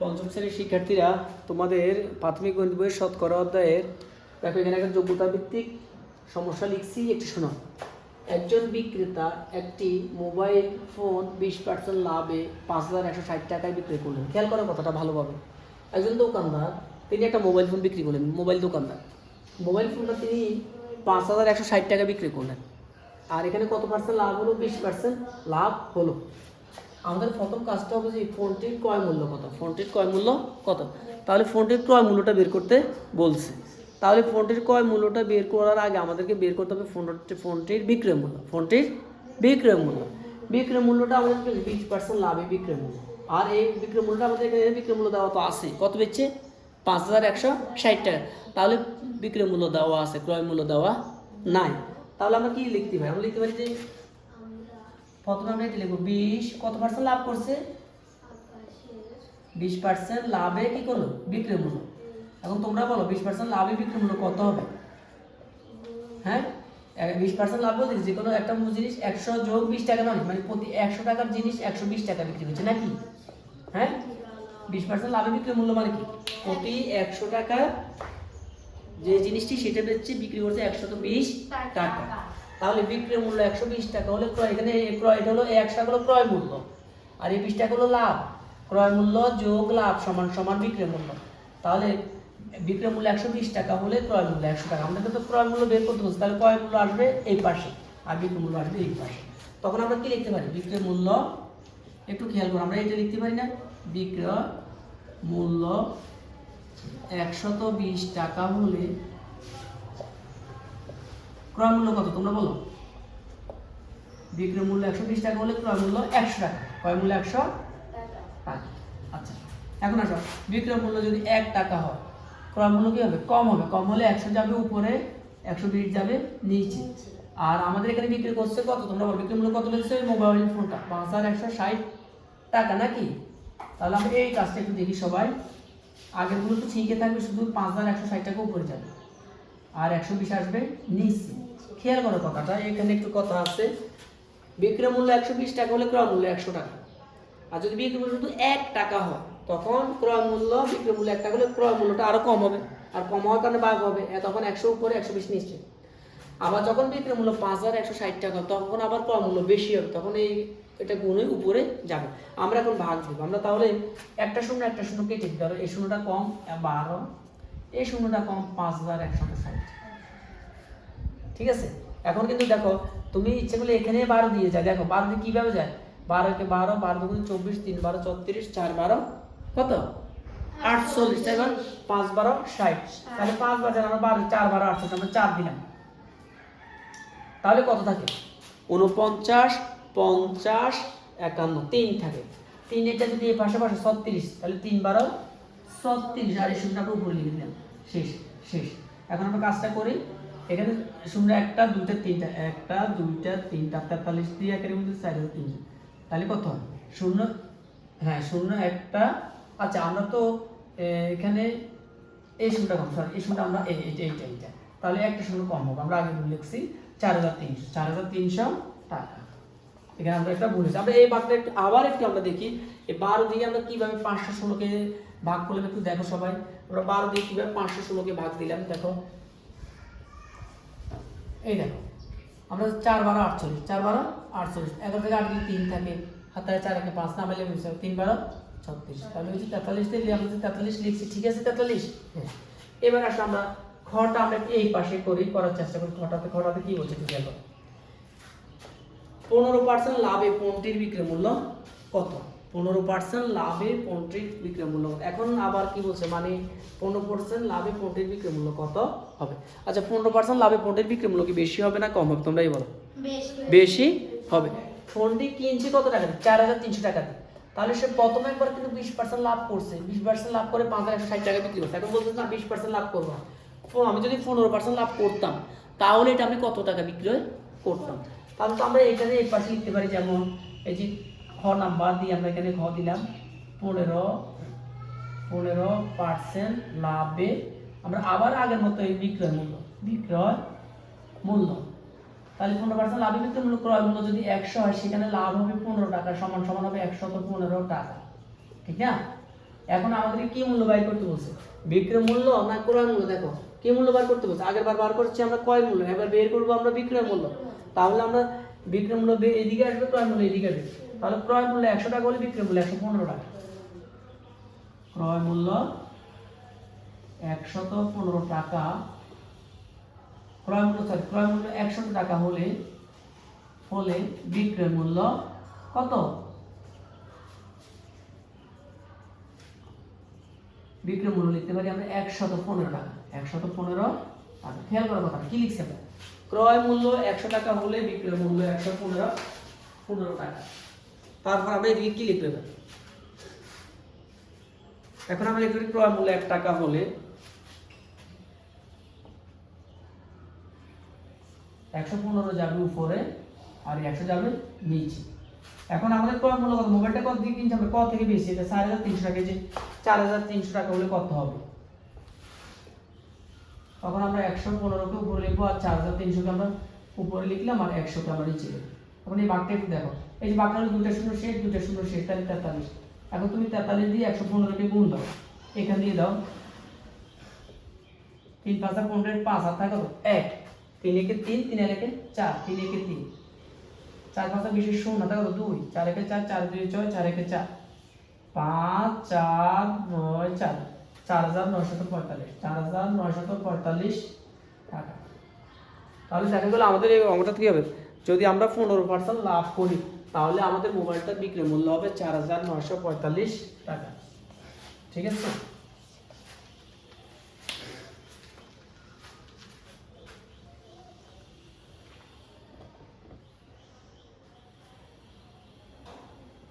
পঞ্চম শ্রেণীর শিক্ষার্থীরা তোমাদের প্রাথমিক গণিত বইয়ের শতকরা অধ্যায়ের দেখো এখানে একটা যোগ্যতা ভিত্তিক সমস্যা লিখছি, একটু শোনো। একজন বিক্রেতা একটি মোবাইল ফোন 20% লাভে 5,160 টাকায় বিক্রি করলেন। খেয়াল করার কথাটা ভালোভাবে। একজন দোকানদার তিনি একটা মোবাইল ফোন বিক্রি করলেন, মোবাইল দোকানদার মোবাইল ফোনটা তিনি 5,160 টাকা বিক্রি করলেন। আর এখানে কত পার্সেন্ট লাভ হলো? 20% লাভ হলো। আমাদের প্রথম কাজটা হবে যে ফোনটির ক্রয় মূল্য কত, ফোনটির ক্রয় মূল্য কত। তাহলে ফোনটির ক্রয় মূল্যটা বের করতে বলছে। তাহলে ফোনটির ক্রয় মূল্যটা বের করার আগে আমাদেরকে বের করতে হবে ফোনটির বিক্রয় মূল্য। ফোনটির বিক্রয় মূল্য, বিক্রয় মূল্যটা আমাদেরকে 20% লাভে বিক্রয় মূল্য। আর এই বিক্রয় মূল্যটা আমাদের এখানে বিক্রয় মূল্য দেওয়া তো আছে, কত বেচছে? 5,160 টাকা। তাহলে বিক্রয় মূল্য দেওয়া আছে, ক্রয় মূল্য দেওয়া নাই। তাহলে আমরা কি লিখতে পারি? আমরা লিখতে পারি যে প্রথমে আমরা এটা লিখবো 20 কত পার্সেন্ট লাভ করছে? 20% লাভে কি করলো? বিক্রয় মূল্য। এখন তোমরা বলো 20% লাভে বিক্রয় মূল্য কত হবে? হ্যাঁ, 20% লাভ বলতে যে কোনো একটা জিনিস 100 যোগ 20 টাকা নয়, মানে প্রতি 100 টাকার জিনিস 120 টাকা বিক্রি হচ্ছে নাকি? হ্যাঁ, 20% লাভে বিক্রয় মূল্য মানে কি? প্রতি 100 টাকা যে জিনিসটি সেটা বেচছে বিক্রি করছে 120 টাকা। তাহলে বিক্রয় মূল্য 120 টাকা হলে এখানে ক্রয়, এটা হলো 100 টাকা হলো ক্রয় মূল্য, আর এই 20 টাকা হলো লাভ। ক্রয় মূল্য যোগ লাভ সমান সমান বিক্রয় মূল্য। তাহলে বিক্রয় মূল্য 120 টাকা হলে ক্রয় মূল্য 100 টাকা। আমাদেরকে তো ক্রয় মূল্য বের করতে বলছে, তাহলে ক্রয় মূল্য আসবে এই পাশে আর বিক্রয় মূল্য আসবে এই পাশে। তখন আমরা কি লিখতে পারি? বিক্রয় মূল্য, একটু খেয়াল করো, আমরা এটা লিখতে পারি না? বিক্রয় মূল্য 120 টাকা হলে ক্রয় মূল্য কত তোমরা বলো? বিক্রয় মূল্য 120 টাকা হলে ক্রয় মূল্য 100 টাকা। ক্রয় মূল্য 100 টাকা। আচ্ছা, এখন আসো, বিক্রয় মূল্য যদি 1 টাকা হয়, ক্রয় মূল্য কি হবে? কম হবে। কম হলে 100 যাবে উপরে, 120 যাবে নিচে। আর আমাদের এখানে বিক্রি করছে কত তোমরা বলো? বিক্রয় মূল্য কত বলছে? মোবাইল ফোনটা 5,160 টাকা নাকি? তাহলে আমরা এই কাজটা একটু দেখি সবাই। আগেরগুলো তো ঠিকই থাকবে, শুধু 5,160 টাকা উপরে যাবে আর 120 আসবে নিচে। খেয়াল করো কথাটা, এখানে একটু কথা আছে। বিক্রয় মূল্য 120 টাকা হলে ক্রয় মূল্য 100 টাকা। আর যদি বিক্রয় মূল্য শুধু 1 টাকা হয়, তখন ক্রয় মূল্য, বিক্রয় মূল্য 1 টাকা হলে ক্রয় মূল্যটা আরো কম হবে। আর কম হওয়ার কারণে ভাগ হবে, তখন 100 উপরে 120 নিচে। আবার যখন বিক্রয় মূল্য 5,160 টাকা, তখন আবার ক্রয় মূল্য বেশি হবে, তখন এটা গুণে উপরে যাবে। আমরা এখন ভাগ দিব। আমরা তাহলে একটা শূন্য কেটে দিতে হবে। এই শূন্যটা কম 12, এই শূন্যটা কম 5,160। ঠিক আছে, এখন কিন্তু দেখো তুমি ইচ্ছে করলে এখানে 12 দিয়ে যায়। দেখো 12 দিয়ে কিভাবে যায়? 12 কে 12, 12 দুগুণে 24, 3 12 34, 4 12 কত? 48, তাই না? 5 12 60। তাহলে 5 বাজার আমরা 12, 4 12 48, আমরা 4 দিলাম। তাহলে কত থাকে? 49, 50, 51, 3 থাকে। 3 এটা যদি এই পাশে 36, তাহলে 3 12 36, আর এই শূন্যটা উপরে লিখে দিলাম। শেষ শেষ। এখন আমরা কাজটা করি। এখানে শূন্য 1টা 2টা 3টা, 1টা 2টা 3টা, 43 দিয়ে একের মধ্যে 4,300। তাহলে কত হয়? শূন্য, হ্যাঁ শূন্য 1টা। আচ্ছা, আমরা তো এখানে এই শূন্যটা কম, সরি এই শূন্যটা আমরা এইটা, তাহলে একটা শূন্য কম হবে। আমরা আগে লিখছি 4,300 টাকা। এখানে আমরা একটা ভুল হয়েছে। আমরা এই ভাগটা আবার একটু আমরা দেখি, এই 12 দিয়ে আমরা কিভাবে 516কে ভাগ করলাম একটু দেখো সবাই। আমরা 12 দিয়ে কিভাবে 516কে ভাগ দিলাম দেখো। এই দেখো, আমরা 4 12 48, 4 12 48, 11 থেকে 8 দিলে 3 থাকে, হাতে 4 একে 5 না মিলে 3 12 36। তাহলে হচ্ছে 43 দিয়ে আমরা 43 লিখছি, ঠিক আছে 43। হ্যাঁ, এবার আসলে আমরা ঘরটা আমরা এই পাশে করার চেষ্টা করি। ঘরটাতে কি বলছে একটু দেখো। 15% লাভে পণ্যটির বিক্রয় মূল্য কত? 15% লাভে পণ্যটির বিক্রয় মূল্য। এখন আবার কি বলছে, মানে 15% লাভে পণ্যটির বিক্রয় মূল্য কত হবে? আচ্ছা, 15% লাভে পণ্যটির বিক্রয় মূল্য কি বেশি হবে না কম হবে? তোমরাই বলো। বেশি হবে। ফোনটি কিনছে কত টাকা? 4,300 টাকা দিয়ে। তাহলে সে প্রথমে একবার কিন্তু 20% লাভ করছে, 20% লাভ করে 5,160 টাকা বিক্রি করছে। এখন বলছে না 20% লাভ করবো। আমি যদি 15% লাভ করতাম, তাহলে এটা আমি কত টাকা বিক্রয় করতাম? তাহলে তো আমরা এখানে এই পাশে লিখতে পারি, যেমন এই যে খ নাম্বার দিয়ে আমরা এখানে খ দিলাম 15% লাভে আমরা আবার আগের মতো এই বিক্রয় মূল্য। তাহলে 15% লাভে বিক্রয় মূল্য, ক্রয় মূল্য যদি 100 হয়, সেখানে লাভ হবে 15 টাকা, সমান সমান হবে 115 টাকা। ঠিক না? এখন আমাদের কি মূল্য বাই করতে বলছে, বিক্রয় মূল্য না ক্রয় মূল্য? দেখো কি মূল্য বার করতে বলছে, আগের বার বার করছি আমরা ক্রয় মূল্য, এবার বের করবো আমরা বিক্রয় মূল্য। তাহলে আমরা বিক্রয় মূল্য এদিকে আসবে, ক্রয় মূল্য এদিকে আসবে। তাহলে ক্রয় মূল্য 100 টাকা হলে বিক্রয় মূল্য 115 টাকা। ক্রয় মূল্য 115 টাকা, ক্রয় মূল্য 100 টাকা হলে বিক্রয় মূল্য কত? বিক্রয় মূল্য লিখতে পারি আমরা 115 টাকা। 115 টাকা। খেয়াল করার কথা কি লিখছি আমরা, ক্রয় মূল্য 100 টাকা হলে বিক্রয় মূল্য 115 টাকা। তারপর আমরা এদিকে কি লিখতে পারি, এখন আমরা লিখতে পারি ক্রয় মূল্য 1 টাকা হলে 115 যাবে উপরে আর 100 যাবে নিচে। এখন আমাদের ক্রয় মূল্য কত, মোবাইলটা কত দিয়ে কিনছি আমরা, কত থেকে বেশি, এটা 4300 টাকা, যে 4300 টাকা হলে কত হবে, তখন আমরা 115 কে উপরে লিখবো আর 4300 কে আমরা উপরে লিখলাম আর 100 কে আমরা নিচে লিখবো। এখন এই ভাগটা একটু দেখো, এই যে ভাগটা হলো দুটো শূন্য শেষ, তাহলে 43। এখন তুমি 43 দিয়ে 115 কে গুণ দাও, এখান দিয়ে দাও 3 5 15 5 আর থাকে কত 1, 3 একে 3, 3 একে 4, 3 একে 3, 4 5 20 শূন্য থাকে কত 2, 4 একে 4, 4 2 6, 4 একে 4, 5 4 9 4, 4945, 4945 টাকা। তাহলে দেখা গেল আমাদের এই অঙ্কটা কি হবে, যদি আমরা 15% লাভ করি তাহলে আমাদের মোবাইলটার বিক্রয় মূল্য হবে 4945 টাকা। ঠিক আছে।